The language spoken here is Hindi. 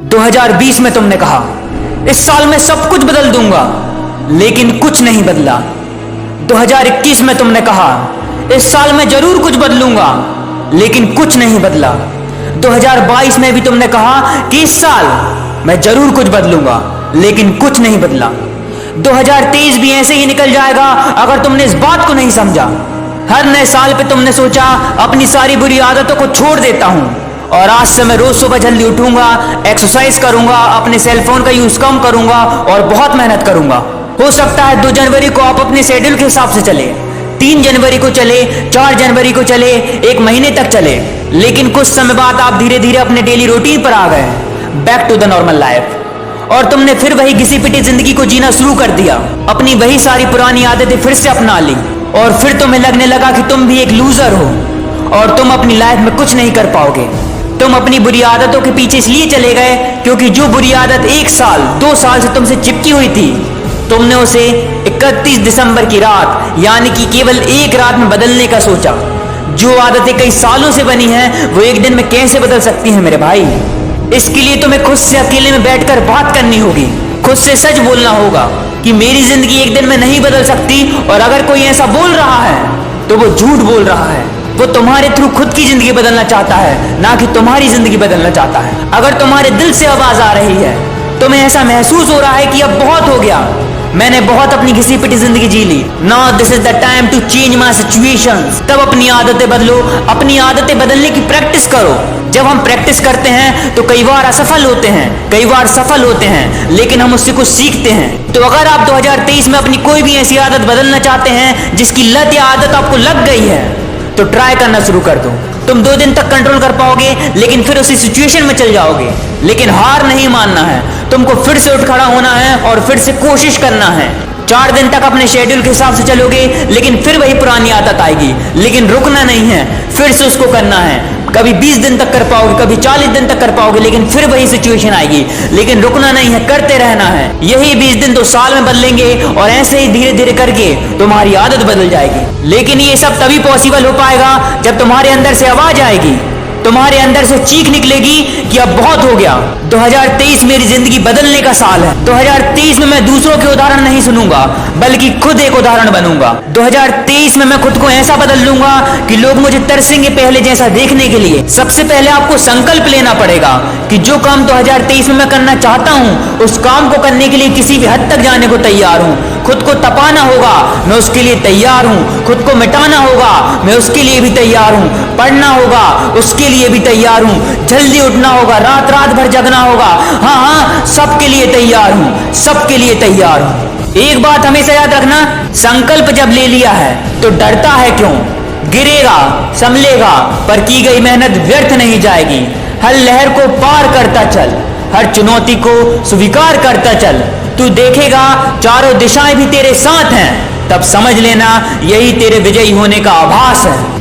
2020 में तुमने कहा इस साल में सब कुछ बदल दूंगा, लेकिन कुछ नहीं बदला। 2021 में तुमने कहा इस साल में जरूर कुछ बदलूंगा, लेकिन कुछ नहीं बदला। 2022 में भी तुमने कहा कि इस साल मैं जरूर कुछ बदलूंगा, लेकिन कुछ नहीं बदला। 2023 भी ऐसे ही निकल जाएगा अगर तुमने इस बात को नहीं समझा। हर नए साल पे तुमने सोचा अपनी सारी बुरी आदतों को छोड़ देता हूं, और आज से मैं रोज सुबह जल्दी उठूंगा, एक्सरसाइज करूंगा, अपने सेलफोन का यूज कम करूंगा और बहुत मेहनत करूंगा। हो सकता है 2 जनवरी को आप अपने शेड्यूल के हिसाब से चले, 3 जनवरी को चले, 4 जनवरी को चले, 1 महीने तक चले, लेकिन कुछ समय बाद आप धीरे धीरे अपने डेली रूटीन पर आ गए, back to the normal life, और तुमने फिर वही घिसी पिटी जिंदगी को जीना शुरू कर दिया। अपनी वही सारी पुरानी आदतें फिर से अपना ली, और फिर तुम्हें लगने लगा कि तुम भी एक लूजर हो और तुम अपनी लाइफ में कुछ नहीं कर पाओगे। तुम अपनी बुरी आदतों के पीछे इसलिए चले गए क्योंकि जो बुरी आदत 1 साल 2 साल से तुमसे चिपकी हुई थी, तुमने उसे 31 दिसंबर की रात यानी कि केवल एक रात में बदलने का सोचा। जो आदतें कई सालों से बनी हैं वो एक दिन में कैसे बदल सकती हैं मेरे भाई? इसके लिए तुम्हें खुद से अकेले में बैठकर बात करनी होगी, खुद से सच बोलना होगा कि मेरी जिंदगी एक दिन में नहीं बदल सकती, और अगर कोई ऐसा बोल रहा है तो वो झूठ बोल रहा है। वो तुम्हारे थ्रू खुद की जिंदगी बदलना चाहता है, ना कि तुम्हारी जिंदगी बदलना चाहता है। अगर तुम्हारे दिल से आवाज आ रही है, तुम्हें ऐसा महसूस हो रहा है कि अब बहुत हो गया, मैंने बहुत अपनी घिसी पिटी जिंदगी जी ली, now this is the time to change my situations, तब अपनी आदतें बदलो, अपनी आदतें बदलने की प्रैक्टिस करो। जब हम प्रैक्टिस करते हैं तो कई बार असफल होते हैं, कई बार सफल होते हैं, लेकिन हम उससे कुछ सीखते हैं। तो अगर आप 2023 में अपनी कोई भी ऐसी आदत बदलना चाहते हैं जिसकी लत या आदत आपको लग गई है, तो ट्राई करना शुरू कर दो। तुम 2 दिन तक कंट्रोल कर पाओगे, लेकिन फिर उसी सिचुएशन में चल जाओगे। लेकिन हार नहीं मानना है, तुमको फिर से उठ खड़ा होना है और फिर से कोशिश करना है। 4 दिन तक अपने शेड्यूल के हिसाब से चलोगे, लेकिन फिर वही पुरानी आदत आएगी, लेकिन रुकना नहीं है, फिर से उसको करना है। कभी 20 दिन तक कर पाओगे, कभी 40 दिन तक कर पाओगे, लेकिन फिर वही सिचुएशन आएगी, लेकिन रुकना नहीं है, करते रहना है। यही 20 दिन तो साल में बदलेंगे, और ऐसे ही धीरे धीरे करके तुम्हारी आदत बदल जाएगी। लेकिन ये सब तभी पॉसिबल हो पाएगा जब तुम्हारे अंदर से आवाज आएगी, तुम्हारे अंदर से चीख निकलेगी कि अब बहुत हो गया। 2023 मेरी जिंदगी बदलने का साल है। 2023 में मैं दूसरों के उदाहरण नहीं सुनूंगा, बल्कि खुद एक उदाहरण बनूंगा। 2023 में मैं खुद को ऐसा बदल लूंगा कि लोग मुझे तरसेंगे पहले जैसा देखने के लिए। सबसे पहले आपको संकल्प लेना पड़ेगा कि जो काम 2023 में मैं करना चाहता हूं, उस काम को करने के लिए किसी भी हद तक जाने को तैयार हूं। खुद को तपाना होगा, मैं उसके लिए तैयार हूं। खुद को मिटाना होगा, मैं उसके लिए भी तैयार हूं। पढ़ना होगा, उसके लिए भी तैयार हूं। जल्दी उठना होगा, रात रात भर जगना होगा, हाँ, सबके लिए तैयार हूं, सबके लिए तैयार हूं। एक बात हमेशा याद रखना, संकल्प जब ले लिया है तो डरता है क्यों? गिरेगा, संभलेगा, पर की गई मेहनत व्यर्थ नहीं जाएगी। हर लहर को पार करता चल, हर चुनौती को स्वीकार करता चल। तू देखेगा चारों दिशाएं भी तेरे साथ हैं, तब समझ लेना यही तेरे विजयी होने का आभास है।